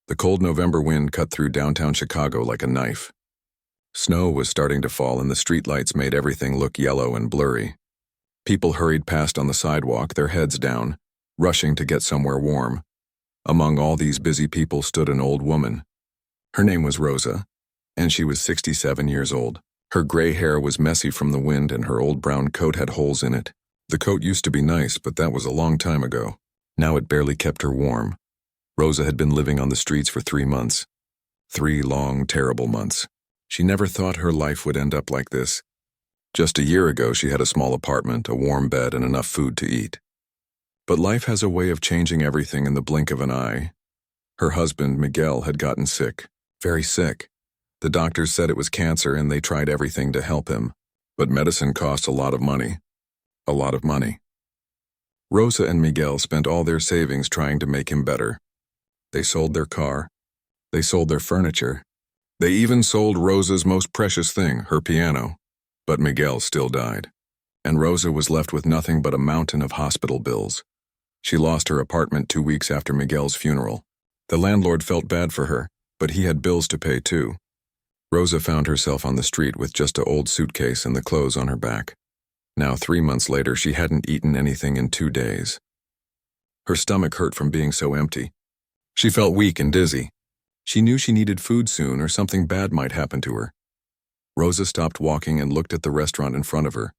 The cold November wind cut through downtown Chicago like a knife. Snow was starting to fall and the streetlights made everything look yellow and blurry. People hurried past on the sidewalk, their heads down, rushing to get somewhere warm. Among all these busy people stood an old woman. Her name was Rosa, and she was 67 years old. Her gray hair was messy from the wind and her old brown coat had holes in it. The coat used to be nice, but that was a long time ago. Now it barely kept her warm. Rosa had been living on the streets for 3 months. 3 long, terrible months. She never thought her life would end up like this. Just a year ago, she had a small apartment, a warm bed, and enough food to eat. But life has a way of changing everything in the blink of an eye. Her husband, Miguel, had gotten sick, very sick. The doctors said it was cancer and they tried everything to help him. But medicine cost a lot of money. A lot of money. Rosa and Miguel spent all their savings trying to make him better. They sold their car. They sold their furniture. They even sold Rosa's most precious thing, her piano. But Miguel still died. And Rosa was left with nothing but a mountain of hospital bills. She lost her apartment 2 weeks after Miguel's funeral. The landlord felt bad for her, but he had bills to pay too. Rosa found herself on the street with just an old suitcase and the clothes on her back. Now 3 months later, she hadn't eaten anything in 2 days. Her stomach hurt from being so empty. She felt weak and dizzy. She knew she needed food soon or something bad might happen to her. Rosa stopped walking and looked at the restaurant in front of her.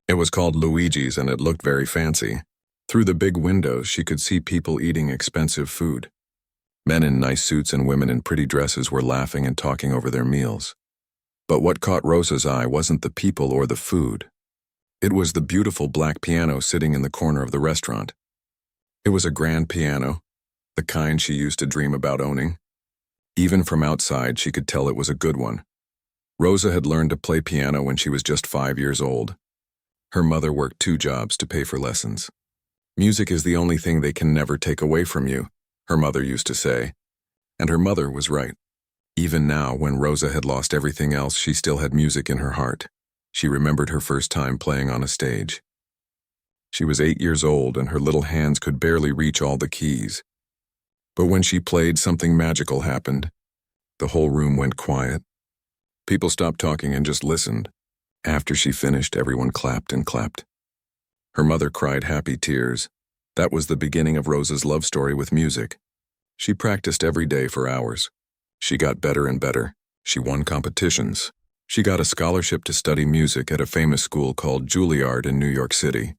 It was called Luigi's and it looked very fancy. Through the big windows, she could see people eating expensive food. Men in nice suits and women in pretty dresses were laughing and talking over their meals. But what caught Rosa's eye wasn't the people or the food. It was the beautiful black piano sitting in the corner of the restaurant. It was a grand piano, the kind she used to dream about owning. Even from outside, she could tell it was a good one. Rosa had learned to play piano when she was just 5 years old. Her mother worked 2 jobs to pay for lessons. Music is the only thing they can never take away from you, her mother used to say. And her mother was right. Even now, when Rosa had lost everything else, she still had music in her heart. She remembered her first time playing on a stage. She was 8 years old and her little hands could barely reach all the keys. But when she played, something magical happened. The whole room went quiet. People stopped talking and just listened. After she finished, everyone clapped and clapped. Her mother cried happy tears. That was the beginning of Rosa's love story with music. She practiced every day for hours. She got better and better. She won competitions. She got a scholarship to study music at a famous school called Juilliard in New York City.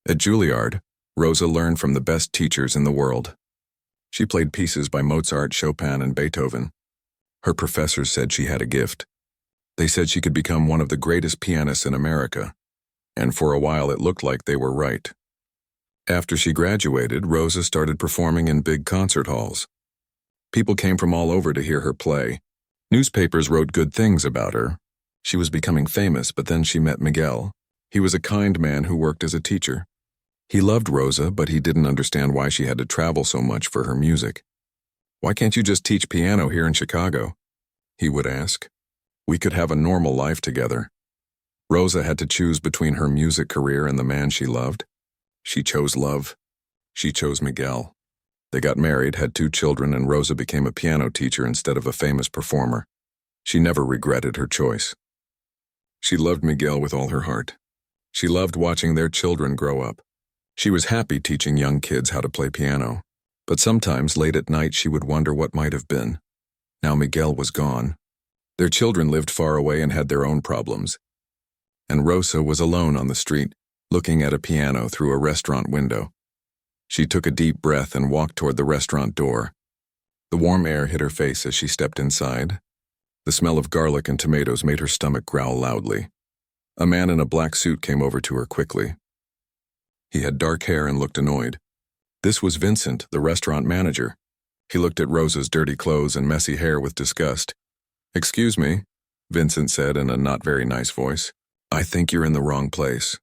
At Juilliard, Rosa learned from the best teachers in the world. She played pieces by Mozart, Chopin, and Beethoven. Her professors said she had a gift. They said she could become one of the greatest pianists in America. And for a while it looked like they were right. After she graduated, Rosa started performing in big concert halls. People came from all over to hear her play. Newspapers wrote good things about her. She was becoming famous, but then she met Miguel. He was a kind man who worked as a teacher. He loved Rosa, but he didn't understand why she had to travel so much for her music. "Why can't you just teach piano here in Chicago?" he would ask. "We could have a normal life together." Rosa had to choose between her music career and the man she loved. She chose love. She chose Miguel. They got married, had 2 children, and Rosa became a piano teacher instead of a famous performer. She never regretted her choice. She loved Miguel with all her heart. She loved watching their children grow up. She was happy teaching young kids how to play piano. But sometimes late at night she would wonder what might have been. Now Miguel was gone. Their children lived far away and had their own problems. And Rosa was alone on the street, looking at a piano through a restaurant window. She took a deep breath and walked toward the restaurant door. The warm air hit her face as she stepped inside. The smell of garlic and tomatoes made her stomach growl loudly. A man in a black suit came over to her quickly. He had dark hair and looked annoyed. This was Vincent, the restaurant manager. He looked at Rosa's dirty clothes and messy hair with disgust. "Excuse me," Vincent said in a not very nice voice. "I think you're in the wrong place.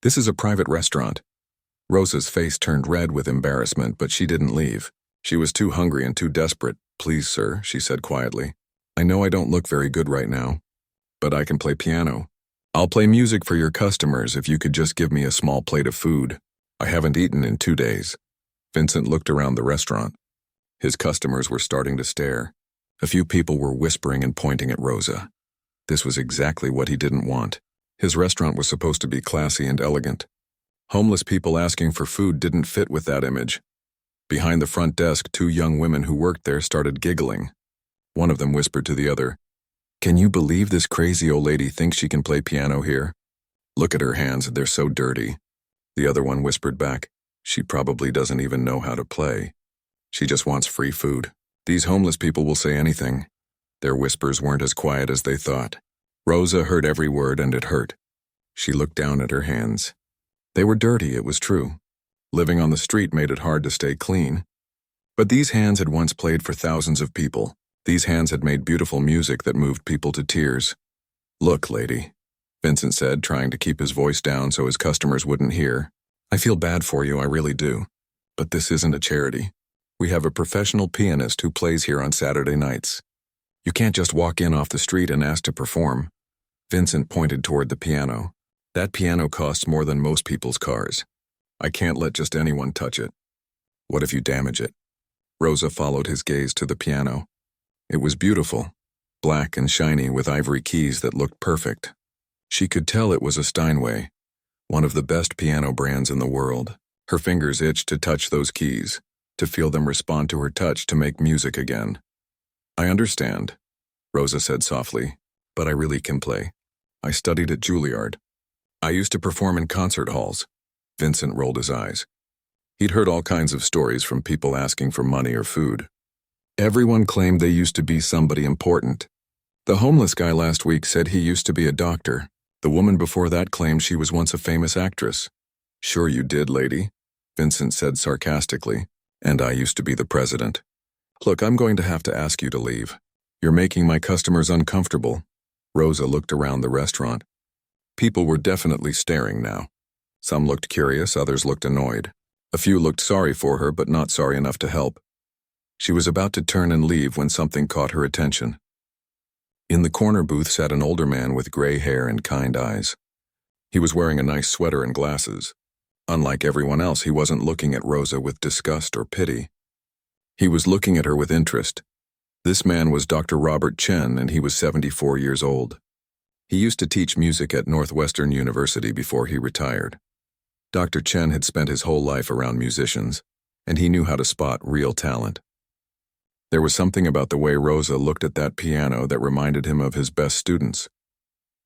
This is a private restaurant." Rosa's face turned red with embarrassment, but she didn't leave. She was too hungry and too desperate. "Please, sir," she said quietly. "I know I don't look very good right now, but I can play piano. I'll play music for your customers if you could just give me a small plate of food. I haven't eaten in 2 days." Vincent looked around the restaurant. His customers were starting to stare. A few people were whispering and pointing at Rosa. This was exactly what he didn't want. His restaurant was supposed to be classy and elegant. Homeless people asking for food didn't fit with that image. Behind the front desk, 2 young women who worked there started giggling. One of them whispered to the other, "Can you believe this crazy old lady thinks she can play piano here? Look at her hands, they're so dirty." The other one whispered back, "She probably doesn't even know how to play. She just wants free food." These homeless people will say anything. Their whispers weren't as quiet as they thought. Rosa heard every word and it hurt. She looked down at her hands. They were dirty, it was true. Living on the street made it hard to stay clean. But these hands had once played for thousands of people. These hands had made beautiful music that moved people to tears. "Look, lady," Vincent said, trying to keep his voice down so his customers wouldn't hear. "I feel bad for you, I really do. But this isn't a charity. We have a professional pianist who plays here on Saturday nights. You can't just walk in off the street and ask to perform." Vincent pointed toward the piano. "That piano costs more than most people's cars. I can't let just anyone touch it. What if you damage it?" Rosa followed his gaze to the piano. It was beautiful, black and shiny with ivory keys that looked perfect. She could tell it was a Steinway, one of the best piano brands in the world. Her fingers itched to touch those keys, to feel them respond to her touch to make music again. "I understand," Rosa said softly, "but I really can play. I studied at Juilliard. I used to perform in concert halls." Vincent rolled his eyes. He'd heard all kinds of stories from people asking for money or food. Everyone claimed they used to be somebody important. The homeless guy last week said he used to be a doctor. The woman before that claimed she was once a famous actress. "Sure you did, lady," Vincent said sarcastically. "And I used to be the president. Look, I'm going to have to ask you to leave. You're making my customers uncomfortable." Rosa looked around the restaurant. People were definitely staring now. Some looked curious, others looked annoyed. A few looked sorry for her, but not sorry enough to help. She was about to turn and leave when something caught her attention. In the corner booth sat an older man with gray hair and kind eyes. He was wearing a nice sweater and glasses. Unlike everyone else, he wasn't looking at Rosa with disgust or pity. He was looking at her with interest. This man was Dr. Robert Chen, and he was 74 years old. He used to teach music at Northwestern University before he retired. Dr. Chen had spent his whole life around musicians, and he knew how to spot real talent. There was something about the way Rosa looked at that piano that reminded him of his best students.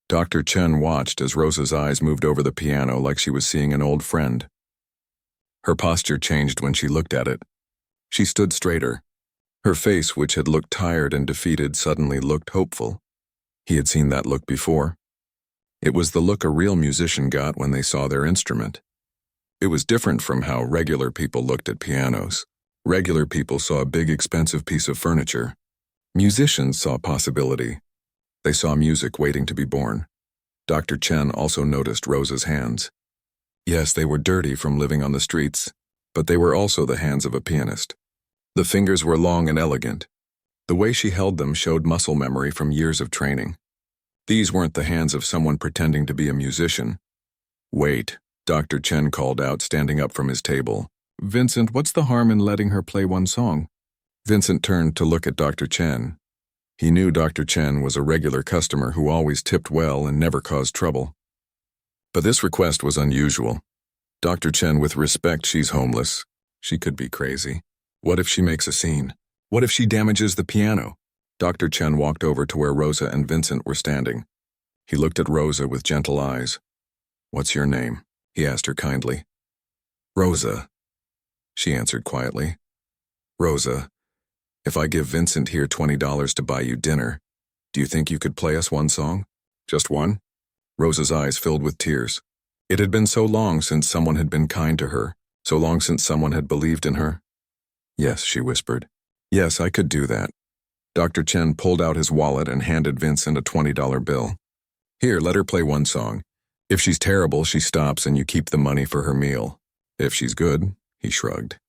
Dr. Chen watched as Rosa's eyes moved over the piano like she was seeing an old friend. Her posture changed when she looked at it. She stood straighter. Her face, which had looked tired and defeated, suddenly looked hopeful. He had seen that look before. It was the look a real musician got when they saw their instrument. It was different from how regular people looked at pianos. Regular people saw a big, expensive piece of furniture. Musicians saw possibility. They saw music waiting to be born. Dr. Chen also noticed Rosa's hands. Yes, they were dirty from living on the streets, but they were also the hands of a pianist. The fingers were long and elegant. The way she held them showed muscle memory from years of training. These weren't the hands of someone pretending to be a musician. "Wait," Dr. Chen called out, standing up from his table. "Vincent, what's the harm in letting her play one song?" Vincent turned to look at Dr. Chen. He knew Dr. Chen was a regular customer who always tipped well and never caused trouble. But this request was unusual. Dr. Chen, with respect, she's homeless. She could be crazy. What if she makes a scene? What if she damages the piano? Dr. Chen walked over to where Rosa and Vincent were standing. He looked at Rosa with gentle eyes. "What's your name?" he asked her kindly. "Rosa," she answered quietly. "Rosa, if I give Vincent here $20 to buy you dinner, do you think you could play us one song? Just one?" Rosa's eyes filled with tears. It had been so long since someone had been kind to her, so long since someone had believed in her. "Yes," she whispered. "Yes, I could do that." Dr. Chen pulled out his wallet and handed Vincent a $20 bill. "Here, let her play one song. If she's terrible, she stops and you keep the money for her meal. If she's good," he shrugged,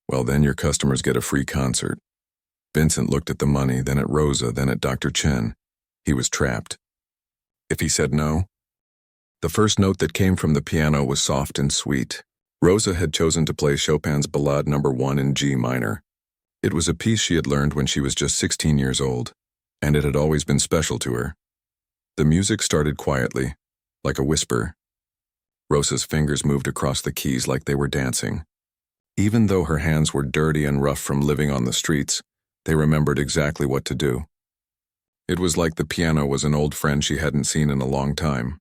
"well, then your customers get a free concert." Vincent looked at the money, then at Rosa, then at Dr. Chen. He was trapped. If he said no? The first note that came from the piano was soft and sweet. Rosa had chosen to play Chopin's Ballade No. 1 in G minor. It was a piece she had learned when she was just 16 years old, and it had always been special to her. The music started quietly, like a whisper. Rosa's fingers moved across the keys like they were dancing. Even though her hands were dirty and rough from living on the streets, they remembered exactly what to do. It was like the piano was an old friend she hadn't seen in a long time.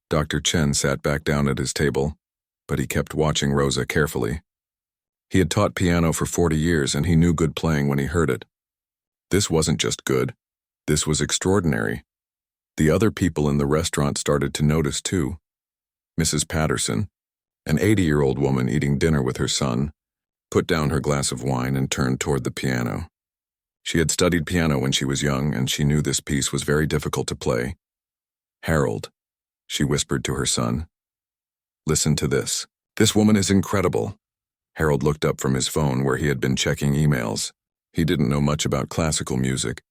Dr. Chen sat back down at his table, but he kept watching Rosa carefully. He had taught piano for 40 years and he knew good playing when he heard it. This wasn't just good, this was extraordinary. The other people in the restaurant started to notice too. Mrs. Patterson, an 80-year-old woman eating dinner with her son, put down her glass of wine and turned toward the piano. She had studied piano when she was young and she knew this piece was very difficult to play. "Harold," she whispered to her son. "Listen to this. This woman is incredible." Harold looked up from his phone where he had been checking emails. He didn't know much about classical music,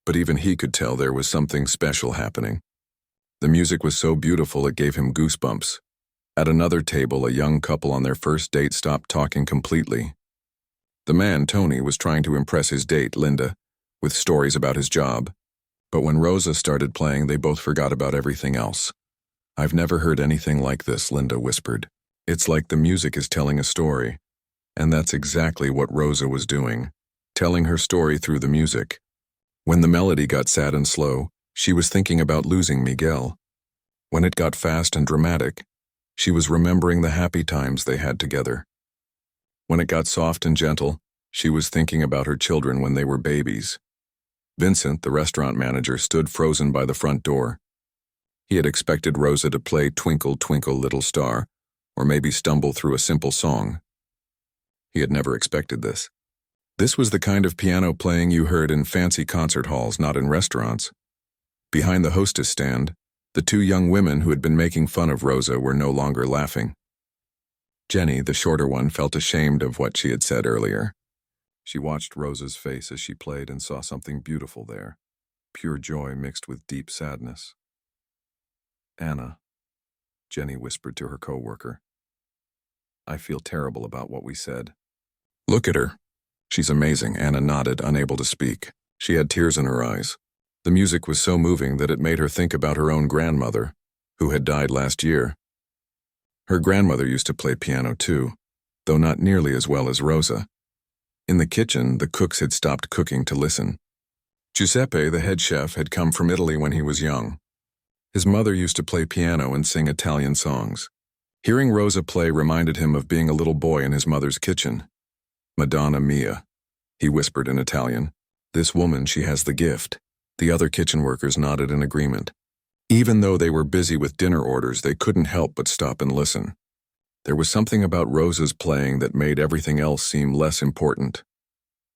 but even he could tell there was something special happening. The music was so beautiful it gave him goosebumps. At another table, a young couple on their first date stopped talking completely. The man, Tony, was trying to impress his date, Linda, with stories about his job. But when Rosa started playing, they both forgot about everything else. "I've never heard anything like this," Linda whispered. "It's like the music is telling a story." And that's exactly what Rosa was doing, telling her story through the music. When the melody got sad and slow, she was thinking about losing Miguel. When it got fast and dramatic, she was remembering the happy times they had together. When it got soft and gentle, she was thinking about her children when they were babies. Vincent, the restaurant manager, stood frozen by the front door. He had expected Rosa to play "Twinkle, Twinkle, Little Star," or maybe stumble through a simple song. He had never expected this. This was the kind of piano playing you heard in fancy concert halls, not in restaurants. Behind the hostess stand, the two young women who had been making fun of Rosa were no longer laughing. Jenny, the shorter one, felt ashamed of what she had said earlier. She watched Rosa's face as she played and saw something beautiful there, pure joy mixed with deep sadness. "Anna," Jenny whispered to her co-worker, "I feel terrible about what we said." "Look at her. She's amazing," Anna nodded, unable to speak. She had tears in her eyes. The music was so moving that it made her think about her own grandmother, who had died last year. Her grandmother used to play piano too, though not nearly as well as Rosa. In the kitchen, the cooks had stopped cooking to listen. Giuseppe, the head chef, had come from Italy when he was young. His mother used to play piano and sing Italian songs. Hearing Rosa play reminded him of being a little boy in his mother's kitchen. "Madonna mia," he whispered in Italian. "This woman, she has the gift." The other kitchen workers nodded in agreement. Even though they were busy with dinner orders, they couldn't help but stop and listen. There was something about Rosa's playing that made everything else seem less important.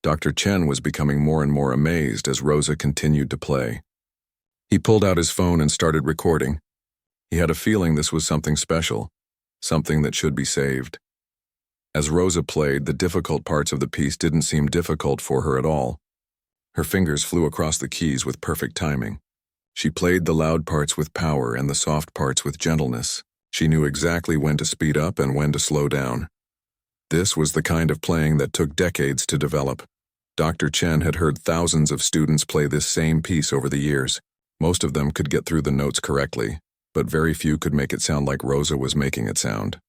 Dr. Chen was becoming more and more amazed as Rosa continued to play. He pulled out his phone and started recording. He had a feeling this was something special, something that should be saved. As Rosa played, the difficult parts of the piece didn't seem difficult for her at all. Her fingers flew across the keys with perfect timing. She played the loud parts with power and the soft parts with gentleness. She knew exactly when to speed up and when to slow down. This was the kind of playing that took decades to develop. Dr. Chen had heard thousands of students play this same piece over the years. Most of them could get through the notes correctly, but very few could make it sound like Rosa was making it sound.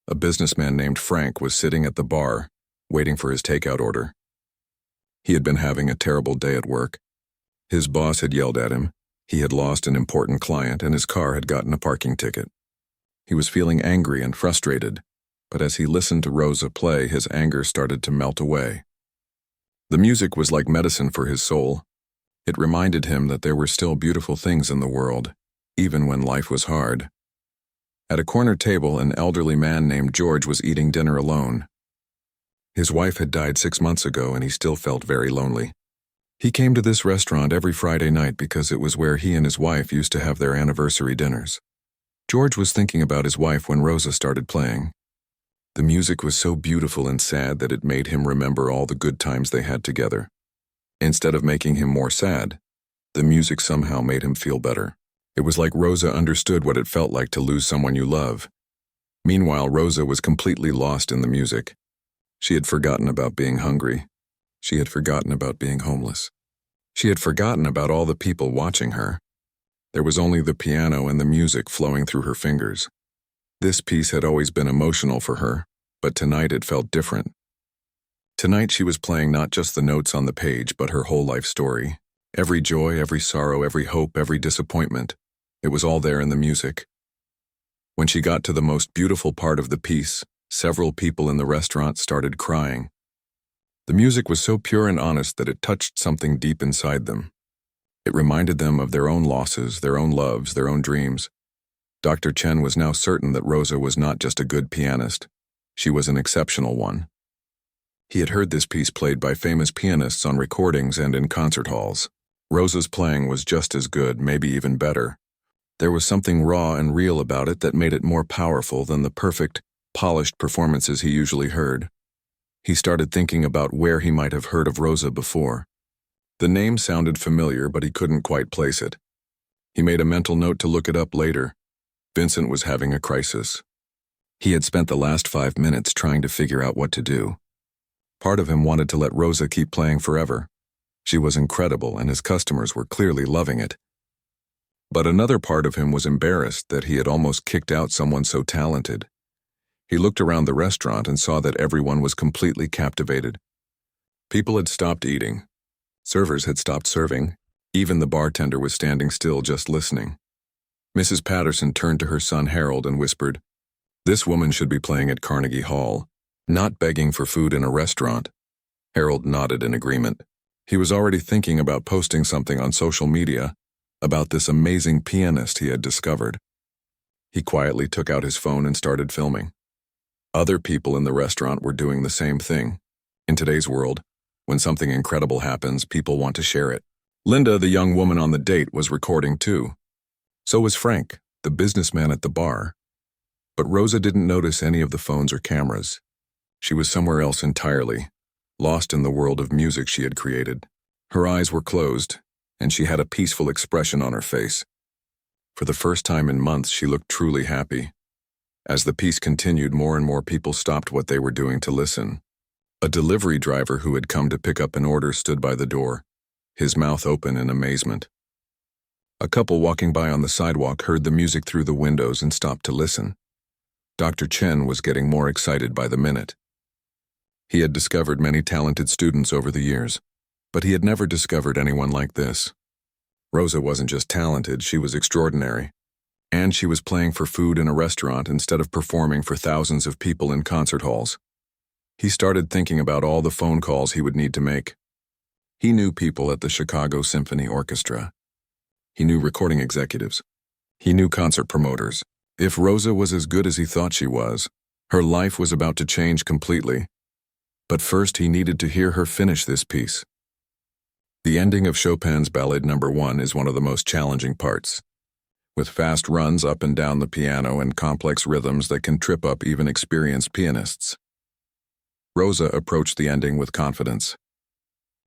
A businessman named Frank was sitting at the bar, waiting for his takeout order. He had been having a terrible day at work. His boss had yelled at him, he had lost an important client, and his car had gotten a parking ticket. He was feeling angry and frustrated, but as he listened to Rosa play, his anger started to melt away. The music was like medicine for his soul. It reminded him that there were still beautiful things in the world, even when life was hard. At a corner table, an elderly man named George was eating dinner alone. His wife had died 6 months ago and he still felt very lonely. He came to this restaurant every Friday night because it was where he and his wife used to have their anniversary dinners. George was thinking about his wife when Rosa started playing. The music was so beautiful and sad that it made him remember all the good times they had together. Instead of making him more sad, the music somehow made him feel better. It was like Rosa understood what it felt like to lose someone you love. Meanwhile, Rosa was completely lost in the music. She had forgotten about being hungry. She had forgotten about being homeless. She had forgotten about all the people watching her. There was only the piano and the music flowing through her fingers. This piece had always been emotional for her, but tonight it felt different. Tonight she was playing not just the notes on the page, but her whole life story. Every joy, every sorrow, every hope, every disappointment. It was all there in the music. When she got to the most beautiful part of the piece, several people in the restaurant started crying. The music was so pure and honest that it touched something deep inside them. It reminded them of their own losses, their own loves, their own dreams. Dr. Chen was now certain that Rosa was not just a good pianist. She was an exceptional one. He had heard this piece played by famous pianists on recordings and in concert halls. Rosa's playing was just as good, maybe even better. There was something raw and real about it that made it more powerful than the perfect, polished performances he usually heard. He started thinking about where he might have heard of Rosa before. The name sounded familiar, but he couldn't quite place it. He made a mental note to look it up later. Vincent was having a crisis. He had spent the last 5 minutes trying to figure out what to do. Part of him wanted to let Rosa keep playing forever. She was incredible, and his customers were clearly loving it. But another part of him was embarrassed that he had almost kicked out someone so talented. He looked around the restaurant and saw that everyone was completely captivated. People had stopped eating. Servers had stopped serving. Even the bartender was standing still, just listening. Mrs. Patterson turned to her son Harold and whispered, "This woman should be playing at Carnegie Hall, not begging for food in a restaurant." Harold nodded in agreement. He was already thinking about posting something on social media about this amazing pianist he had discovered. He quietly took out his phone and started filming. Other people in the restaurant were doing the same thing. In today's world, when something incredible happens, people want to share it. Linda, the young woman on the date, was recording too. So was Frank, the businessman at the bar. But Rosa didn't notice any of the phones or cameras. She was somewhere else entirely, lost in the world of music she had created. Her eyes were closed, and she had a peaceful expression on her face. For the first time in months, she looked truly happy. As the piece continued, more and more people stopped what they were doing to listen. A delivery driver who had come to pick up an order stood by the door, his mouth open in amazement. A couple walking by on the sidewalk heard the music through the windows and stopped to listen. Dr. Chen was getting more excited by the minute. He had discovered many talented students over the years, but he had never discovered anyone like this. Rosa wasn't just talented, she was extraordinary. And she was playing for food in a restaurant instead of performing for thousands of people in concert halls. He started thinking about all the phone calls he would need to make. He knew people at the Chicago Symphony Orchestra. He knew recording executives. He knew concert promoters. If Rosa was as good as he thought she was, her life was about to change completely. But first he needed to hear her finish this piece. The ending of Chopin's Ballade No. 1 is one of the most challenging parts, with fast runs up and down the piano and complex rhythms that can trip up even experienced pianists. Rosa approached the ending with confidence.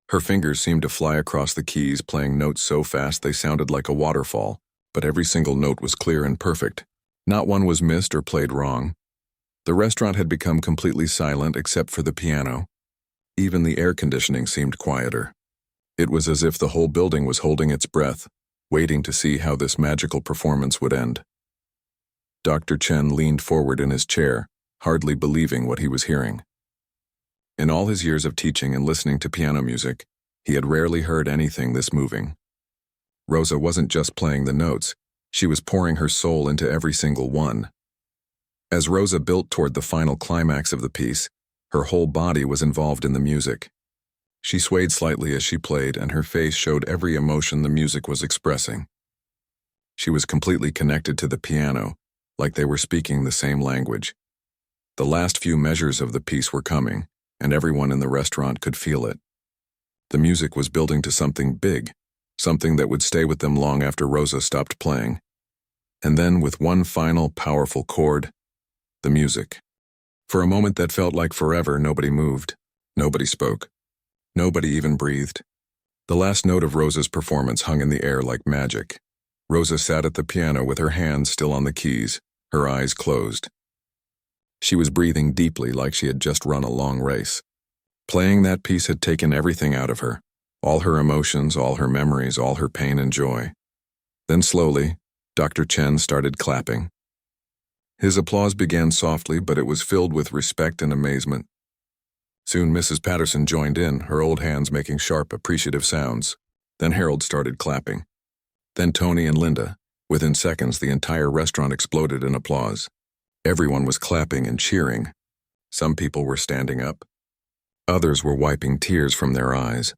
Her fingers seemed to fly across the keys, playing notes so fast they sounded like a waterfall, but every single note was clear and perfect. Not one was missed or played wrong. The restaurant had become completely silent except for the piano. Even the air conditioning seemed quieter. It was as if the whole building was holding its breath, waiting to see how this magical performance would end. Dr. Chen leaned forward in his chair, hardly believing what he was hearing. In all his years of teaching and listening to piano music, he had rarely heard anything this moving. Rosa wasn't just playing the notes, she was pouring her soul into every single one. As Rosa built toward the final climax of the piece, her whole body was involved in the music. She swayed slightly as she played, and her face showed every emotion the music was expressing. She was completely connected to the piano, like they were speaking the same language. The last few measures of the piece were coming, and everyone in the restaurant could feel it. The music was building to something big, something that would stay with them long after Rosa stopped playing. And then, with one final, powerful chord, the music. For a moment that felt like forever, nobody moved. Nobody spoke. Nobody even breathed. The last note of Rosa's performance hung in the air like magic. Rosa sat at the piano with her hands still on the keys, her eyes closed. She was breathing deeply like she had just run a long race. Playing that piece had taken everything out of her, all her emotions, all her memories, all her pain and joy. Then slowly, Dr. Chen started clapping. His applause began softly, but it was filled with respect and amazement. Soon Mrs. Patterson joined in, her old hands making sharp, appreciative sounds. Then Harold started clapping. Then Tony and Linda. Within seconds, the entire restaurant exploded in applause. Everyone was clapping and cheering. Some people were standing up. Others were wiping tears from their eyes.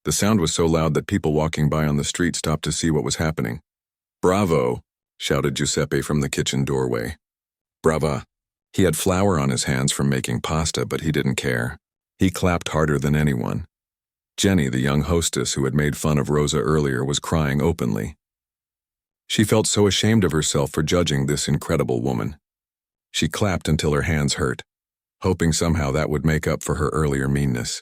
The sound was so loud that people walking by on the street stopped to see what was happening. "Bravo!" shouted Giuseppe from the kitchen doorway. "Brava!" He had flour on his hands from making pasta, but he didn't care. He clapped harder than anyone. Jenny, the young hostess who had made fun of Rosa earlier, was crying openly. She felt so ashamed of herself for judging this incredible woman. She clapped until her hands hurt, hoping somehow that would make up for her earlier meanness.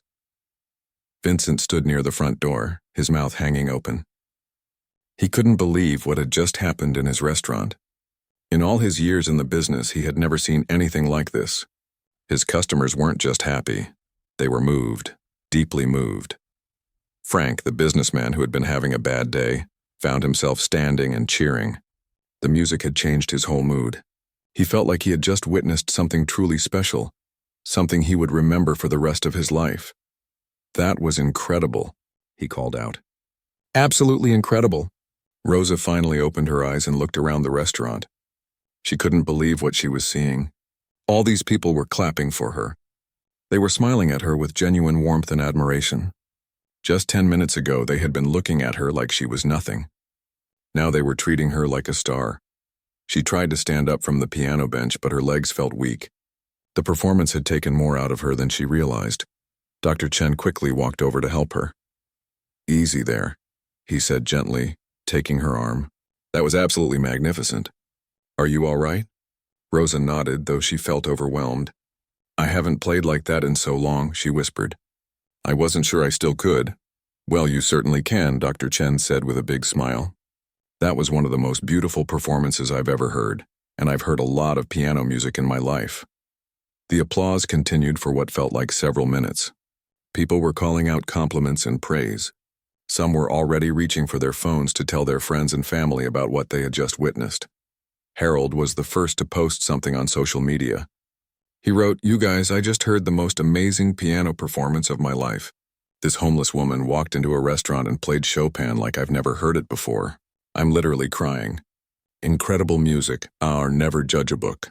Vincent stood near the front door, his mouth hanging open. He couldn't believe what had just happened in his restaurant. In all his years in the business, he had never seen anything like this. His customers weren't just happy. They were moved, deeply moved. Frank, the businessman who had been having a bad day, found himself standing and cheering. The music had changed his whole mood. He felt like he had just witnessed something truly special, something he would remember for the rest of his life. "That was incredible," he called out. "Absolutely incredible." Rosa finally opened her eyes and looked around the restaurant. She couldn't believe what she was seeing. All these people were clapping for her. They were smiling at her with genuine warmth and admiration. Just 10 minutes ago, they had been looking at her like she was nothing. Now they were treating her like a star. She tried to stand up from the piano bench, but her legs felt weak. The performance had taken more out of her than she realized. Dr. Chen quickly walked over to help her. "Easy there," he said gently, taking her arm. "That was absolutely magnificent. Are you all right?" Rosa nodded, though she felt overwhelmed. "I haven't played like that in so long," she whispered. "I wasn't sure I still could." "Well, you certainly can," Dr. Chen said with a big smile. "That was one of the most beautiful performances I've ever heard, and I've heard a lot of piano music in my life." The applause continued for what felt like several minutes. People were calling out compliments and praise. Some were already reaching for their phones to tell their friends and family about what they had just witnessed. Harold was the first to post something on social media. He wrote, "You guys, I just heard the most amazing piano performance of my life. This homeless woman walked into a restaurant and played Chopin like I've never heard it before. I'm literally crying. Incredible music, I'll never judge a book."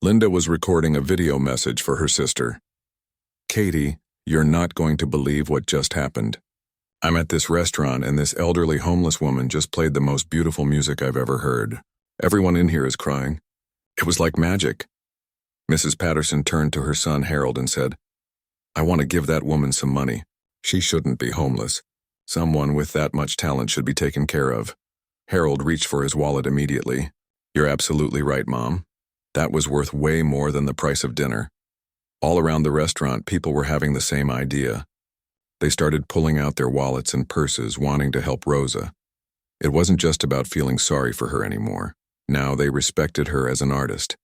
Linda was recording a video message for her sister. "Katie, you're not going to believe what just happened. I'm at this restaurant and this elderly homeless woman just played the most beautiful music I've ever heard. Everyone in here is crying. It was like magic." Mrs. Patterson turned to her son Harold and said, "I want to give that woman some money. She shouldn't be homeless. Someone with that much talent should be taken care of." Harold reached for his wallet immediately. "You're absolutely right, Mom. That was worth way more than the price of dinner." All around the restaurant, people were having the same idea. They started pulling out their wallets and purses, wanting to help Rosa. It wasn't just about feeling sorry for her anymore. Now they respected her as an artist.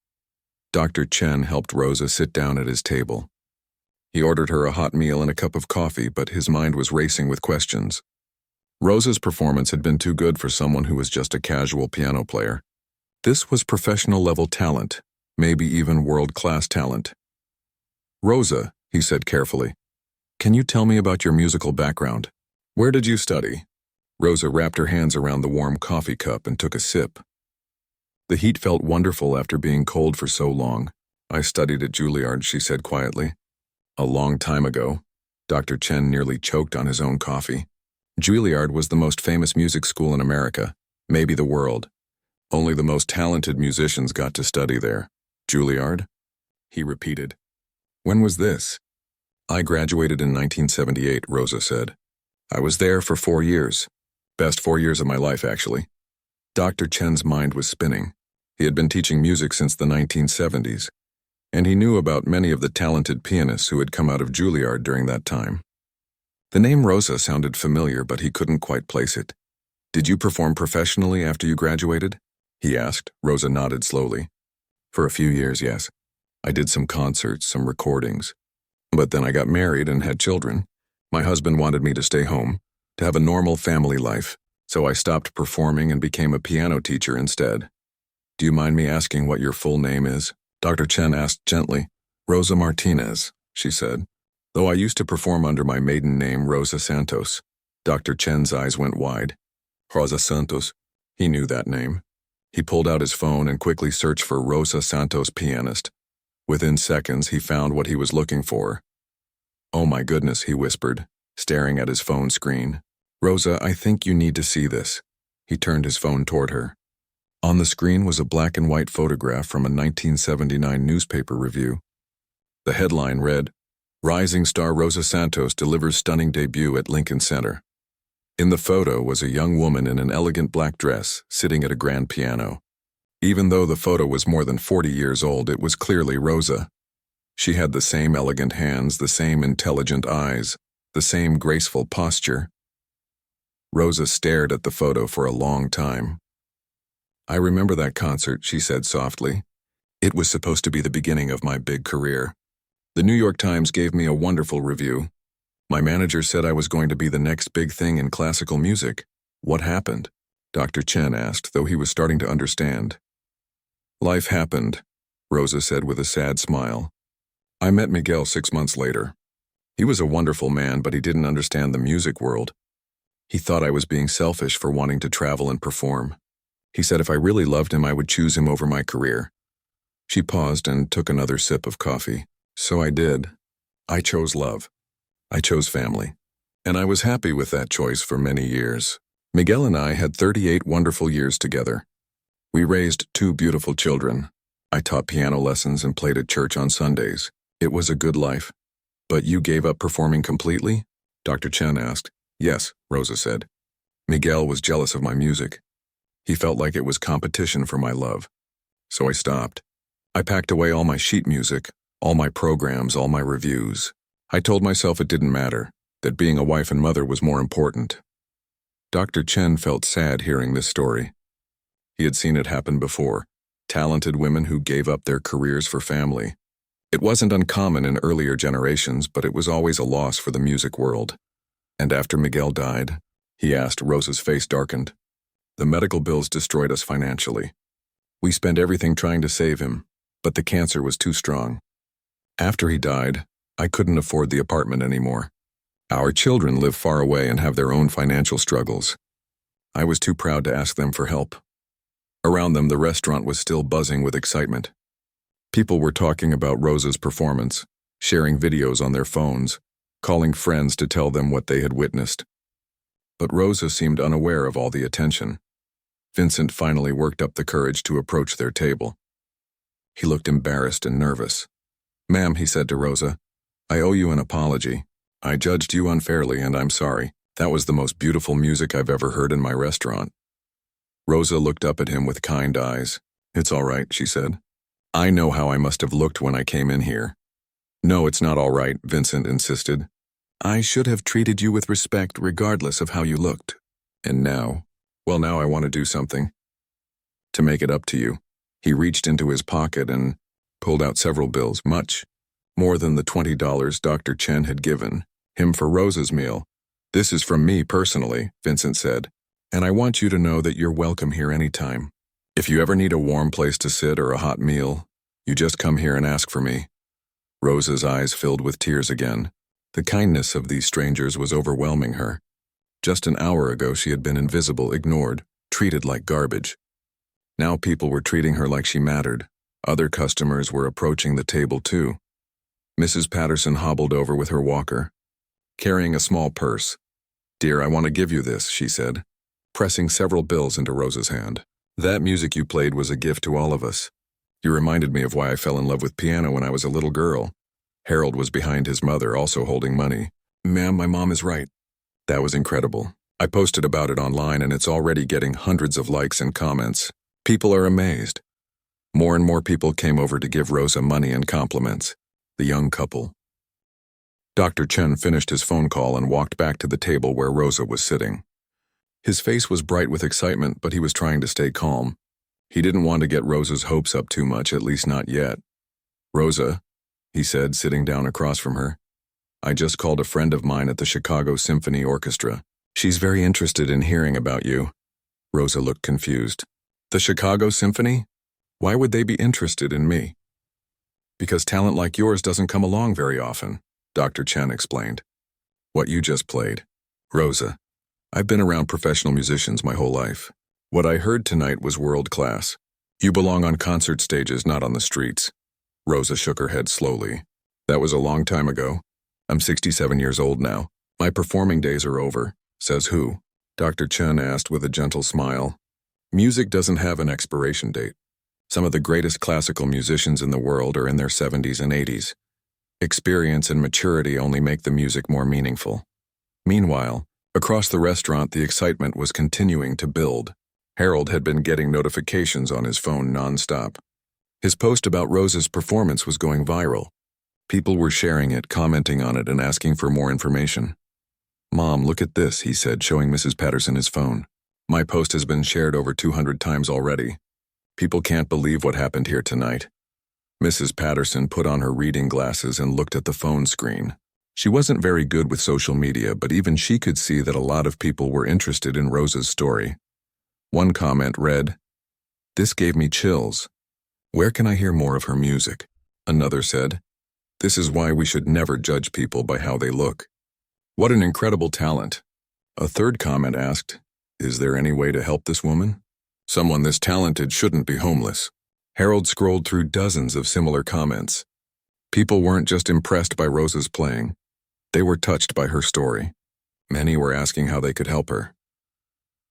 Dr. Chen helped Rosa sit down at his table. He ordered her a hot meal and a cup of coffee, but his mind was racing with questions. Rosa's performance had been too good for someone who was just a casual piano player. This was professional-level talent, maybe even world-class talent. "Rosa," he said carefully, "can you tell me about your musical background? Where did you study?" Rosa wrapped her hands around the warm coffee cup and took a sip. The heat felt wonderful after being cold for so long. "I studied at Juilliard," she said quietly. "A long time ago." Dr. Chen nearly choked on his own coffee. Juilliard was the most famous music school in America, maybe the world. Only the most talented musicians got to study there. "Juilliard?" he repeated. "When was this?" "I graduated in 1978, Rosa said. "I was there for 4 years. Best 4 years of my life, actually." Dr. Chen's mind was spinning. He had been teaching music since the 1970s, and he knew about many of the talented pianists who had come out of Juilliard during that time. The name Rosa sounded familiar, but he couldn't quite place it. "Did you perform professionally after you graduated?" he asked. Rosa nodded slowly. "For a few years, yes. I did some concerts, some recordings. But then I got married and had children. My husband wanted me to stay home, to have a normal family life, so I stopped performing and became a piano teacher instead. Do you mind me asking what your full name is? Dr. Chen asked gently. Rosa Martinez, she said. Though I used to perform under my maiden name, Rosa Santos. Dr. Chen's eyes went wide. Rosa Santos. He knew that name. He pulled out his phone and quickly searched for Rosa Santos pianist. Within seconds, he found what he was looking for. Oh my goodness, he whispered, staring at his phone screen. Rosa, I think you need to see this. He turned his phone toward her. On the screen was a black and white photograph from a 1979 newspaper review. The headline read, Rising star Rosa Santos delivers stunning debut at Lincoln Center. In the photo was a young woman in an elegant black dress, sitting at a grand piano. Even though the photo was more than 40 years old, it was clearly Rosa. She had the same elegant hands, the same intelligent eyes, the same graceful posture. Rosa stared at the photo for a long time. I remember that concert, she said softly. It was supposed to be the beginning of my big career. The New York Times gave me a wonderful review. My manager said I was going to be the next big thing in classical music. What happened? Dr. Chen asked, though he was starting to understand. Life happened, Rosa said with a sad smile. I met Miguel 6 months later. He was a wonderful man, but he didn't understand the music world. He thought I was being selfish for wanting to travel and perform. He said if I really loved him, I would choose him over my career. She paused and took another sip of coffee. So I did. I chose love. I chose family. And I was happy with that choice for many years. Miguel and I had 38 wonderful years together. We raised 2 beautiful children. I taught piano lessons and played at church on Sundays. It was a good life. But you gave up performing completely? Dr. Chen asked. Yes, Rosa said. Miguel was jealous of my music. He felt like it was competition for my love. So I stopped. I packed away all my sheet music, all my programs, all my reviews. I told myself it didn't matter, that being a wife and mother was more important. Dr. Chen felt sad hearing this story. He had seen it happen before, talented women who gave up their careers for family. It wasn't uncommon in earlier generations, but it was always a loss for the music world. And after Miguel died, he asked, Rosa's face darkened. The medical bills destroyed us financially. We spent everything trying to save him, but the cancer was too strong. After he died, I couldn't afford the apartment anymore. Our children live far away and have their own financial struggles. I was too proud to ask them for help. Around them, the restaurant was still buzzing with excitement. People were talking about Rosa's performance, sharing videos on their phones, calling friends to tell them what they had witnessed. But Rosa seemed unaware of all the attention. Vincent finally worked up the courage to approach their table. He looked embarrassed and nervous. Ma'am, he said to Rosa, I owe you an apology. I judged you unfairly and I'm sorry. That was the most beautiful music I've ever heard in my restaurant. Rosa looked up at him with kind eyes. It's all right, she said. I know how I must have looked when I came in here. No, it's not all right, Vincent insisted. I should have treated you with respect regardless of how you looked. And now, well, now I want to do something. To make it up to you. He reached into his pocket and pulled out several bills, much more than the $20 Dr. Chen had given him for Rosa's meal. This is from me personally, Vincent said, and I want you to know that you're welcome here anytime. If you ever need a warm place to sit or a hot meal, you just come here and ask for me. Rosa's eyes filled with tears again. The kindness of these strangers was overwhelming her. Just an hour ago she had been invisible, ignored, treated like garbage. Now people were treating her like she mattered. Other customers were approaching the table too. Mrs. Patterson hobbled over with her walker, carrying a small purse. Dear, I want to give you this, she said, pressing several bills into Rosa's hand. That music you played was a gift to all of us. You reminded me of why I fell in love with piano when I was a little girl. Harold was behind his mother, also holding money. Ma'am, my mom is right. That was incredible. I posted about it online and it's already getting hundreds of likes and comments. People are amazed. More and more people came over to give Rosa money and compliments. The young couple. Dr. Chen finished his phone call and walked back to the table where Rosa was sitting. His face was bright with excitement, but he was trying to stay calm. He didn't want to get Rosa's hopes up too much, at least not yet. Rosa, he said, sitting down across from her, I just called a friend of mine at the Chicago Symphony Orchestra. She's very interested in hearing about you." Rosa looked confused. "The Chicago Symphony? Why would they be interested in me?" "Because talent like yours doesn't come along very often," Dr. Chen explained. "What you just played. Rosa, I've been around professional musicians my whole life. What I heard tonight was world class. You belong on concert stages, not on the streets." Rosa shook her head slowly. "That was a long time ago. I'm 67 years old now. My performing days are over." "Says who?" Dr. Chen asked with a gentle smile. "Music doesn't have an expiration date. Some of the greatest classical musicians in the world are in their 70s and 80s. Experience and maturity only make the music more meaningful." Meanwhile, across the restaurant, the excitement was continuing to build. Harold had been getting notifications on his phone nonstop. His post about Rosa's performance was going viral. People were sharing it, commenting on it, and asking for more information. "Mom, look at this," he said, showing Mrs. Patterson his phone. "My post has been shared over 200 times already. People can't believe what happened here tonight." Mrs. Patterson put on her reading glasses and looked at the phone screen. She wasn't very good with social media, but even she could see that a lot of people were interested in Rosa's story. One comment read, "This gave me chills. Where can I hear more of her music?" Another said, "This is why we should never judge people by how they look. What an incredible talent." A third comment asked, "Is there any way to help this woman? Someone this talented shouldn't be homeless." Harold scrolled through dozens of similar comments. People weren't just impressed by Rosa's playing. They were touched by her story. Many were asking how they could help her.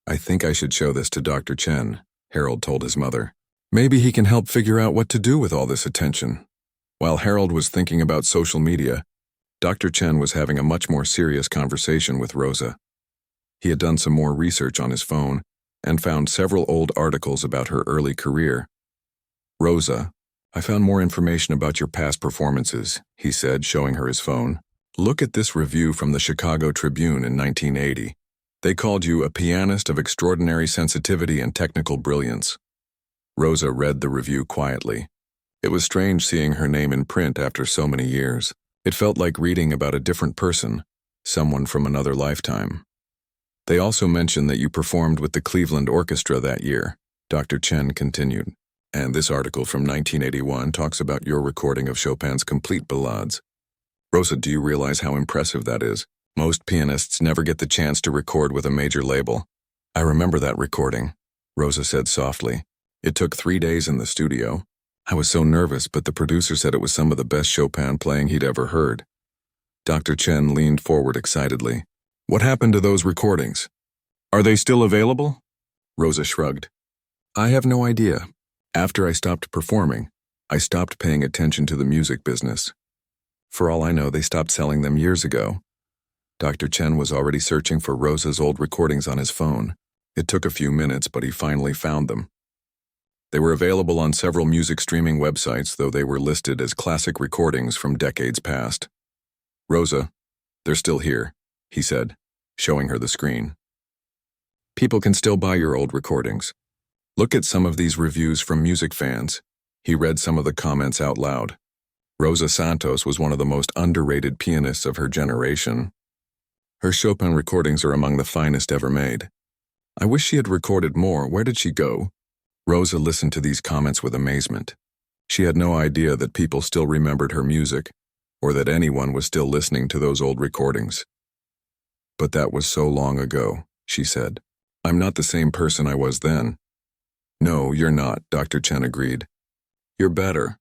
"I think I should show this to Dr. Chen," Harold told his mother. "Maybe he can help figure out what to do with all this attention." While Harold was thinking about social media, Dr. Chen was having a much more serious conversation with Rosa. He had done some more research on his phone and found several old articles about her early career. "Rosa, I found more information about your past performances," he said, showing her his phone. "Look at this review from the Chicago Tribune in 1980. They called you a pianist of extraordinary sensitivity and technical brilliance." Rosa read the review quietly. It was strange seeing her name in print after so many years. It felt like reading about a different person, someone from another lifetime. "They also mentioned that you performed with the Cleveland Orchestra that year," Dr. Chen continued. "And this article from 1981 talks about your recording of Chopin's complete ballades. Rosa, do you realize how impressive that is? Most pianists never get the chance to record with a major label." "I remember that recording," Rosa said softly. "It took 3 days in the studio. I was so nervous, but the producer said it was some of the best Chopin playing he'd ever heard." Dr. Chen leaned forward excitedly. "What happened to those recordings? Are they still available?" Rosa shrugged. "I have no idea. After I stopped performing, I stopped paying attention to the music business. For all I know, they stopped selling them years ago." Dr. Chen was already searching for Rosa's old recordings on his phone. It took a few minutes, but he finally found them. They were available on several music streaming websites, though they were listed as classic recordings from decades past. "Rosa, they're still here," he said, showing her the screen. "People can still buy your old recordings. Look at some of these reviews from music fans." He read some of the comments out loud. Rosa Santos was one of the most underrated pianists of her generation. Her Chopin recordings are among the finest ever made. "I wish she had recorded more. Where did she go?" Rosa listened to these comments with amazement. She had no idea that people still remembered her music, or that anyone was still listening to those old recordings. "But that was so long ago," she said. "I'm not the same person I was then." "No, you're not," Dr. Chen agreed. "You're better.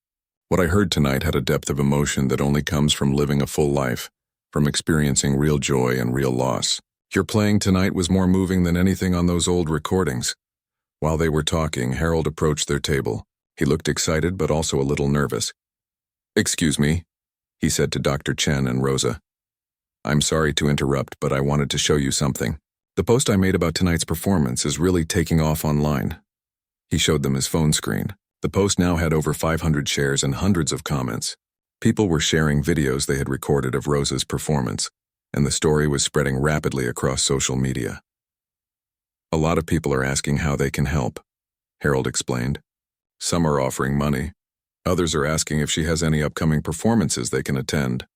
What I heard tonight had a depth of emotion that only comes from living a full life, from experiencing real joy and real loss. Your playing tonight was more moving than anything on those old recordings." While they were talking, Harold approached their table. He looked excited but also a little nervous. "Excuse me," he said to Dr. Chen and Rosa. "I'm sorry to interrupt, but I wanted to show you something. The post I made about tonight's performance is really taking off online." He showed them his phone screen. The post now had over 500 shares and hundreds of comments. People were sharing videos they had recorded of Rosa's performance, and the story was spreading rapidly across social media. "A lot of people are asking how they can help," Harold explained. "Some are offering money. Others are asking if she has any upcoming performances they can attend."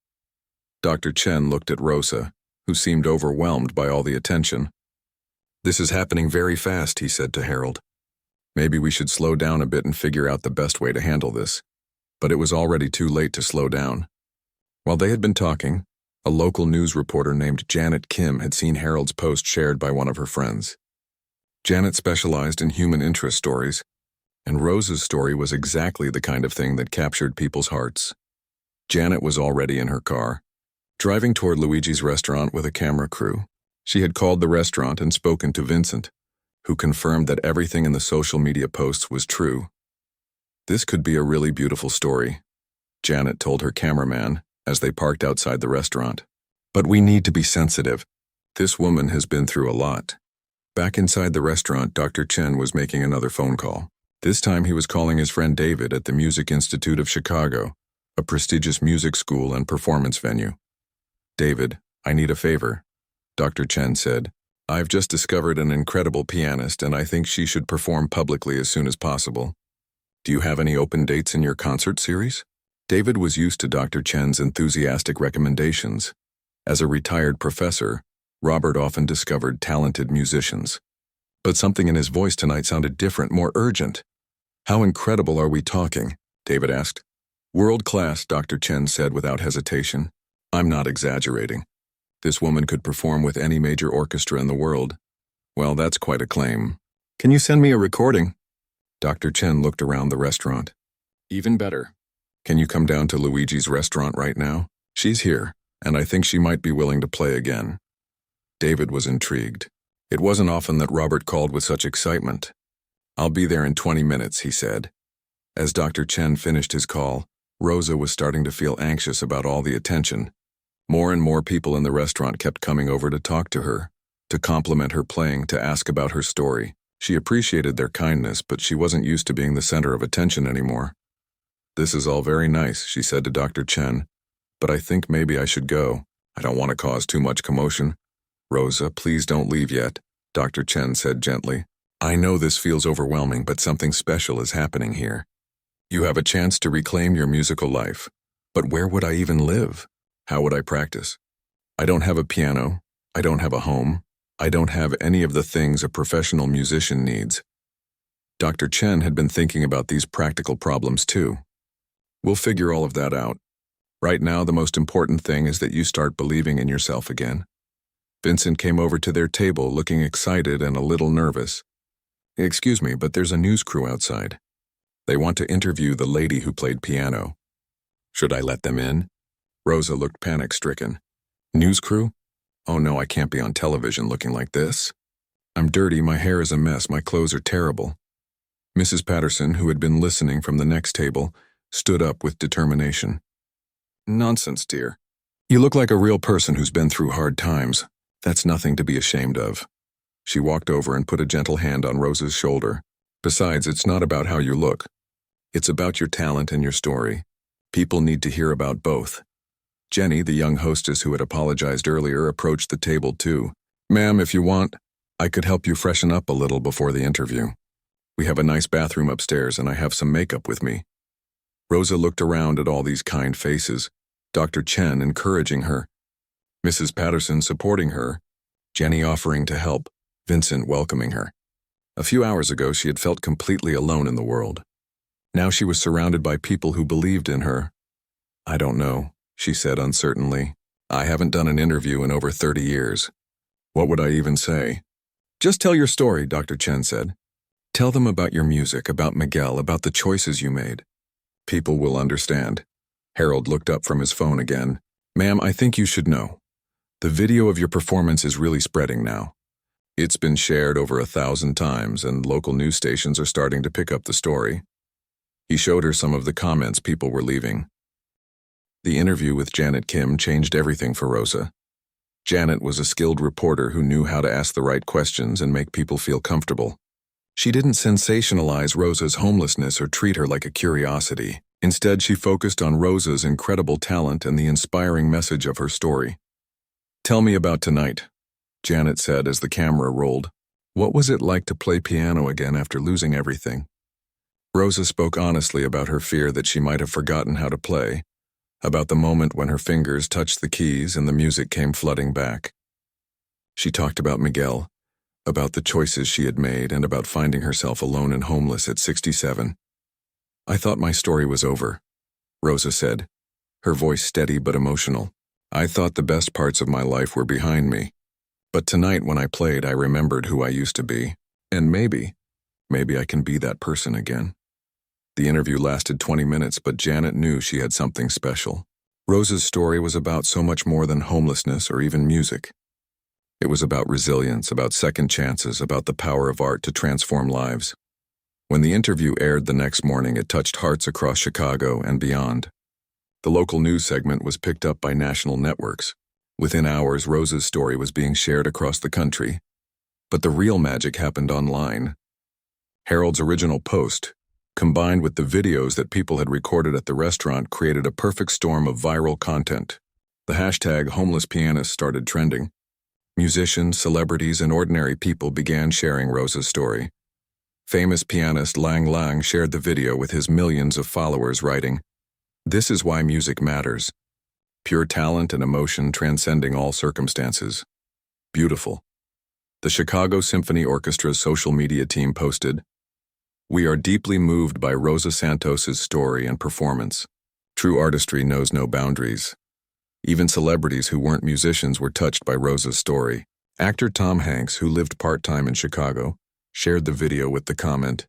Dr. Chen looked at Rosa, who seemed overwhelmed by all the attention. "This is happening very fast," he said to Harold. "Maybe we should slow down a bit and figure out the best way to handle this." But it was already too late to slow down. While they had been talking, a local news reporter named Janet Kim had seen Harold's post shared by one of her friends. Janet specialized in human interest stories, and Rosa's story was exactly the kind of thing that captured people's hearts. Janet was already in her car, driving toward Luigi's restaurant with a camera crew. She had called the restaurant and spoken to Vincent, who confirmed that everything in the social media posts was true. "This could be a really beautiful story," Janet told her cameraman as they parked outside the restaurant. "But we need to be sensitive. This woman has been through a lot." Back inside the restaurant, Dr. Chen was making another phone call. This time he was calling his friend David at the Music Institute of Chicago, a prestigious music school and performance venue. "David, I need a favor," Dr. Chen said. "I've just discovered an incredible pianist, and I think she should perform publicly as soon as possible. Do you have any open dates in your concert series?" David was used to Dr. Chen's enthusiastic recommendations. As a retired professor, Robert often discovered talented musicians. But something in his voice tonight sounded different, more urgent. "How incredible are we talking?" David asked. "World class," Dr. Chen said without hesitation. "I'm not exaggerating. This woman could perform with any major orchestra in the world." "Well, that's quite a claim. Can you send me a recording?" Dr. Chen looked around the restaurant. "Even better. Can you come down to Luigi's restaurant right now? She's here, and I think she might be willing to play again." David was intrigued. It wasn't often that Robert called with such excitement. "I'll be there in 20 minutes, he said. As Dr. Chen finished his call, Rosa was starting to feel anxious about all the attention. More and more people in the restaurant kept coming over to talk to her, to compliment her playing, to ask about her story. She appreciated their kindness, but she wasn't used to being the center of attention anymore. "This is all very nice," she said to Dr. Chen, "but I think maybe I should go. I don't want to cause too much commotion." "Rosa, please don't leave yet," Dr. Chen said gently. "I know this feels overwhelming, but something special is happening here. You have a chance to reclaim your musical life. But where would I even live? How would I practice? I don't have a piano. I don't have a home. I don't have any of the things a professional musician needs." Dr. Chen had been thinking about these practical problems too. "We'll figure all of that out. Right now, the most important thing is that you start believing in yourself again." Vincent came over to their table looking excited and a little nervous. "Excuse me, but there's a news crew outside. They want to interview the lady who played piano. Should I let them in?" Rosa looked panic-stricken. "News crew? Oh no, I can't be on television looking like this. I'm dirty, my hair is a mess, my clothes are terrible." Mrs. Patterson, who had been listening from the next table, stood up with determination. "Nonsense, dear. You look like a real person who's been through hard times. That's nothing to be ashamed of." She walked over and put a gentle hand on Rosa's shoulder. "Besides, it's not about how you look. It's about your talent and your story. People need to hear about both." Jenny, the young hostess who had apologized earlier, approached the table too. "Ma'am, if you want, I could help you freshen up a little before the interview. We have a nice bathroom upstairs and I have some makeup with me." Rosa looked around at all these kind faces, Dr. Chen encouraging her, Mrs. Patterson supporting her, Jenny offering to help, Vincent welcoming her. A few hours ago, she had felt completely alone in the world. Now she was surrounded by people who believed in her. "I don't know," she said uncertainly. "I haven't done an interview in over 30 years. What would I even say?" "Just tell your story," Dr. Chen said. "Tell them about your music, about Miguel, about the choices you made. People will understand." Harold looked up from his phone again. "Ma'am, I think you should know. The video of your performance is really spreading now. It's been shared over 1,000 times, and local news stations are starting to pick up the story." He showed her some of the comments people were leaving. The interview with Janet Kim changed everything for Rosa. Janet was a skilled reporter who knew how to ask the right questions and make people feel comfortable. She didn't sensationalize Rosa's homelessness or treat her like a curiosity. Instead, she focused on Rosa's incredible talent and the inspiring message of her story. "Tell me about tonight," Janet said as the camera rolled. "What was it like to play piano again after losing everything?" Rosa spoke honestly about her fear that she might have forgotten how to play, about the moment when her fingers touched the keys and the music came flooding back. She talked about Miguel, about the choices she had made, and about finding herself alone and homeless at 67. "I thought my story was over," Rosa said, her voice steady but emotional. "I thought the best parts of my life were behind me. But tonight when I played, I remembered who I used to be. And maybe I can be that person again." The interview lasted 20 minutes, but Janet knew she had something special. Rosa's story was about so much more than homelessness or even music. It was about resilience, about second chances, about the power of art to transform lives. When the interview aired the next morning, it touched hearts across Chicago and beyond. The local news segment was picked up by national networks. Within hours, Rosa's story was being shared across the country. But the real magic happened online. Harold's original post, combined with the videos that people had recorded at the restaurant, created a perfect storm of viral content. The hashtag homeless pianist started trending. Musicians, celebrities, and ordinary people began sharing Rosa's story. Famous pianist Lang Lang shared the video with his millions of followers, writing, "This is why music matters. Pure talent and emotion transcending all circumstances. Beautiful." The Chicago Symphony Orchestra's social media team posted, "We are deeply moved by Rosa Santos's story and performance. True artistry knows no boundaries." Even celebrities who weren't musicians were touched by Rosa's story. Actor Tom Hanks, who lived part-time in Chicago, shared the video with the comment,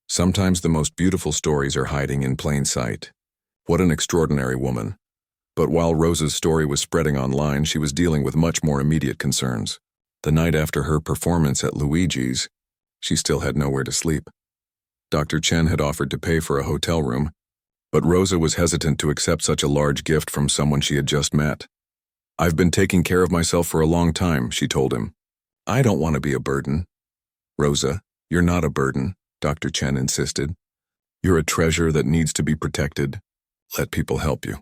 "Sometimes the most beautiful stories are hiding in plain sight. What an extraordinary woman." But while Rosa's story was spreading online, she was dealing with much more immediate concerns. The night after her performance at Luigi's, she still had nowhere to sleep. Dr. Chen had offered to pay for a hotel room, but Rosa was hesitant to accept such a large gift from someone she had just met. "I've been taking care of myself for a long time," she told him. "I don't want to be a burden." "Rosa, you're not a burden," Dr. Chen insisted. "You're a treasure that needs to be protected. Let people help you."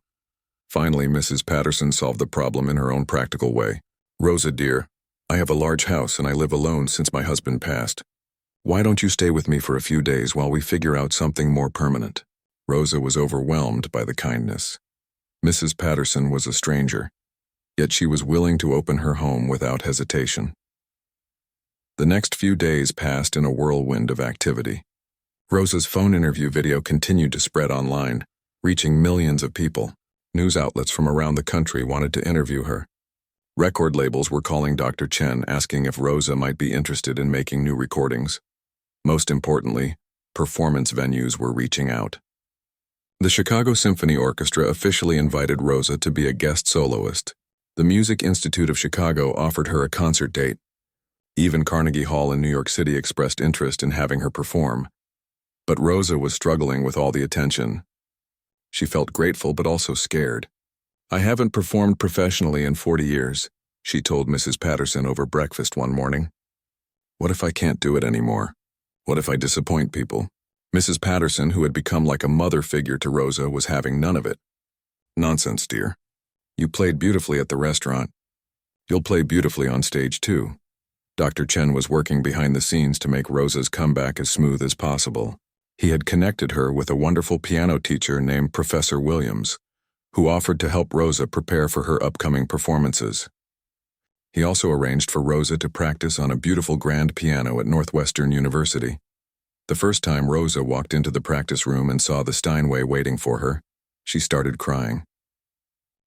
Finally, Mrs. Patterson solved the problem in her own practical way. "Rosa, dear, I have a large house and I live alone since my husband passed. Why don't you stay with me for a few days while we figure out something more permanent?" Rosa was overwhelmed by the kindness. Mrs. Patterson was a stranger, yet she was willing to open her home without hesitation. The next few days passed in a whirlwind of activity. Rosa's phone interview video continued to spread online, reaching millions of people. News outlets from around the country wanted to interview her. Record labels were calling Dr. Chen, asking if Rosa might be interested in making new recordings. Most importantly, performance venues were reaching out. The Chicago Symphony Orchestra officially invited Rosa to be a guest soloist. The Music Institute of Chicago offered her a concert date. Even Carnegie Hall in New York City expressed interest in having her perform. But Rosa was struggling with all the attention. She felt grateful but also scared. "I haven't performed professionally in 40 years, she told Mrs. Patterson over breakfast one morning. "What if I can't do it anymore? What if I disappoint people?" Mrs. Patterson, who had become like a mother figure to Rosa, was having none of it. "Nonsense, dear. You played beautifully at the restaurant. You'll play beautifully on stage too." Dr. Chen was working behind the scenes to make Rosa's comeback as smooth as possible. He had connected her with a wonderful piano teacher named Professor Williams, who offered to help Rosa prepare for her upcoming performances. He also arranged for Rosa to practice on a beautiful grand piano at Northwestern University. The first time Rosa walked into the practice room and saw the Steinway waiting for her, she started crying.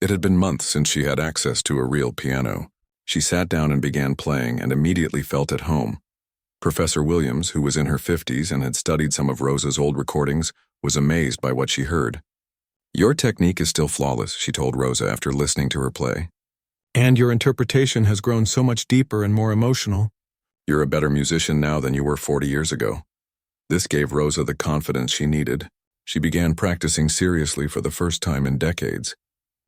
It had been months since she had access to a real piano. She sat down and began playing and immediately felt at home. Professor Williams, who was in her 50s and had studied some of Rosa's old recordings, was amazed by what she heard. "Your technique is still flawless," she told Rosa after listening to her play. "And your interpretation has grown so much deeper and more emotional. You're a better musician now than you were 40 years ago." This gave Rosa the confidence she needed. She began practicing seriously for the first time in decades.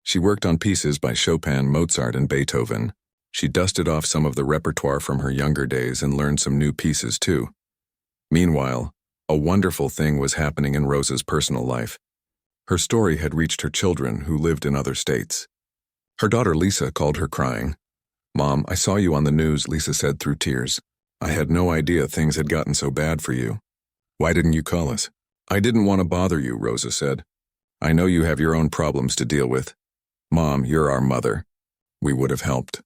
She worked on pieces by Chopin, Mozart, and Beethoven. She dusted off some of the repertoire from her younger days and learned some new pieces too. Meanwhile, a wonderful thing was happening in Rosa's personal life. Her story had reached her children who lived in other states. Her daughter Lisa called her crying. "Mom, I saw you on the news," Lisa said through tears. "I had no idea things had gotten so bad for you. Why didn't you call us?" "I didn't want to bother you," Rosa said. I know you have your own problems to deal with. Mom, you're our mother. We would have helped.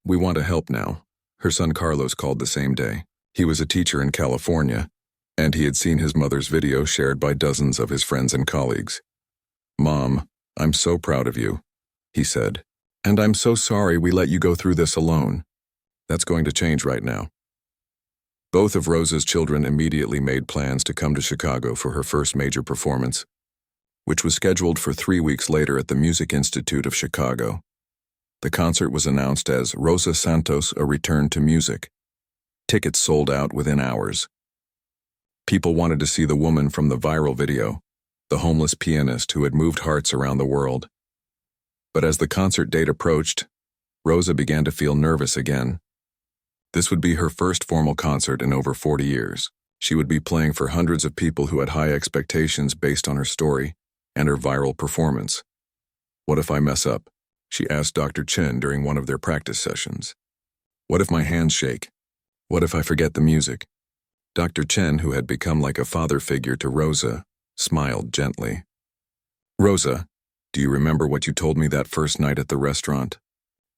We want to help now. Her son Carlos called the same day. He was a teacher in California, and he had seen his mother's video shared by dozens of his friends and colleagues. Mom, I'm so proud of you, he said. And I'm so sorry we let you go through this alone. That's going to change right now. Both of Rosa's children immediately made plans to come to Chicago for her first major performance, which was scheduled for 3 weeks later at the Music Institute of Chicago. The concert was announced as Rosa Santos, A Return to Music. Tickets sold out within hours. People wanted to see the woman from the viral video, the homeless pianist who had moved hearts around the world. But as the concert date approached, Rosa began to feel nervous again. This would be her first formal concert in over 40 years. She would be playing for hundreds of people who had high expectations based on her story and her viral performance. What if I mess up? She asked Dr. Chen during one of their practice sessions. What if my hands shake? What if I forget the music? Dr. Chen, who had become like a father figure to Rosa, smiled gently. Rosa, do you remember what you told me that first night at the restaurant?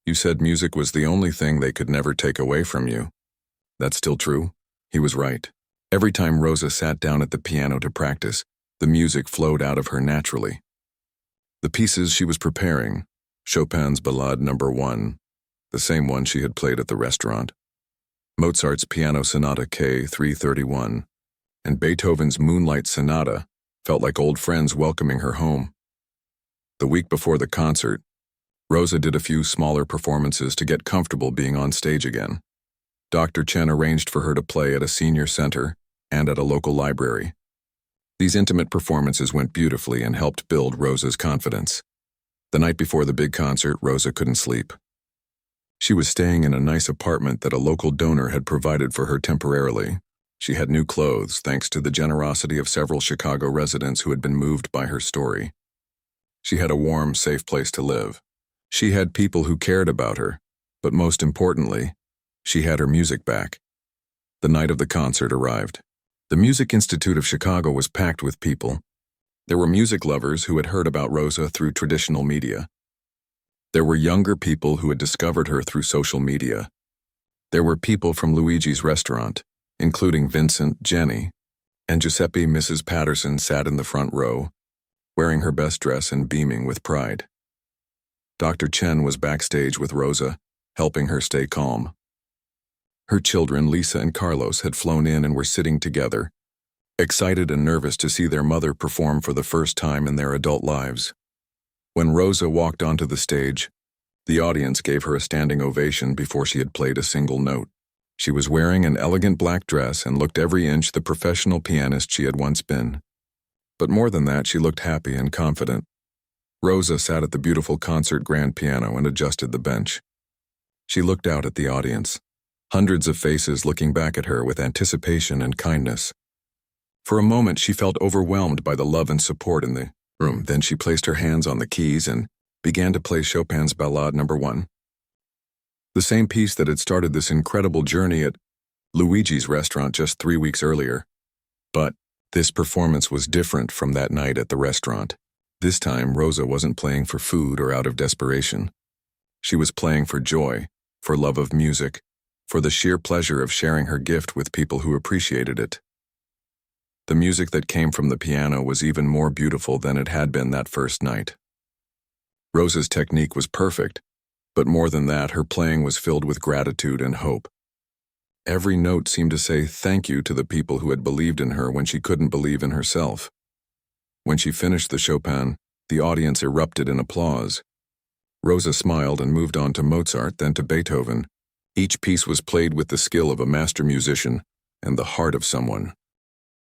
You said music was the only thing they could never take away from you. That's still true? He was right. Every time Rosa sat down at the piano to practice, the music flowed out of her naturally. The pieces she was preparing, Chopin's Ballade No. 1, the same one she had played at the restaurant, Mozart's Piano Sonata K331, and Beethoven's Moonlight Sonata felt like old friends welcoming her home. The week before the concert, Rosa did a few smaller performances to get comfortable being on stage again. Dr. Chen arranged for her to play at a senior center and at a local library. These intimate performances went beautifully and helped build Rosa's confidence. The night before the big concert, Rosa couldn't sleep. She was staying in a nice apartment that a local donor had provided for her temporarily. She had new clothes thanks to the generosity of several Chicago residents who had been moved by her story. She had a warm, safe place to live. She had people who cared about her, but most importantly, she had her music back. The night of the concert arrived. The Music Institute of Chicago was packed with people. There were music lovers who had heard about Rosa through traditional media. There were younger people who had discovered her through social media. There were people from Luigi's restaurant, including Vincent, Jenny, and Giuseppe. Mrs. Patterson sat in the front row, wearing her best dress and beaming with pride. Dr. Chen was backstage with Rosa, helping her stay calm. Her children, Lisa and Carlos, had flown in and were sitting together, excited and nervous to see their mother perform for the first time in their adult lives. When Rosa walked onto the stage, the audience gave her a standing ovation before she had played a single note. She was wearing an elegant black dress and looked every inch the professional pianist she had once been. But more than that, she looked happy and confident. Rosa sat at the beautiful concert grand piano and adjusted the bench. She looked out at the audience, hundreds of faces looking back at her with anticipation and kindness. For a moment, she felt overwhelmed by the love and support in the room. Then she placed her hands on the keys and began to play Chopin's Ballade No. 1, the same piece that had started this incredible journey at Luigi's restaurant just 3 weeks earlier. But this performance was different from that night at the restaurant. This time, Rosa wasn't playing for food or out of desperation. She was playing for joy, for love of music, for the sheer pleasure of sharing her gift with people who appreciated it. The music that came from the piano was even more beautiful than it had been that first night. Rosa's technique was perfect, but more than that, her playing was filled with gratitude and hope. Every note seemed to say thank you to the people who had believed in her when she couldn't believe in herself. When she finished the Chopin, the audience erupted in applause. Rosa smiled and moved on to Mozart, then to Beethoven. Each piece was played with the skill of a master musician and the heart of someone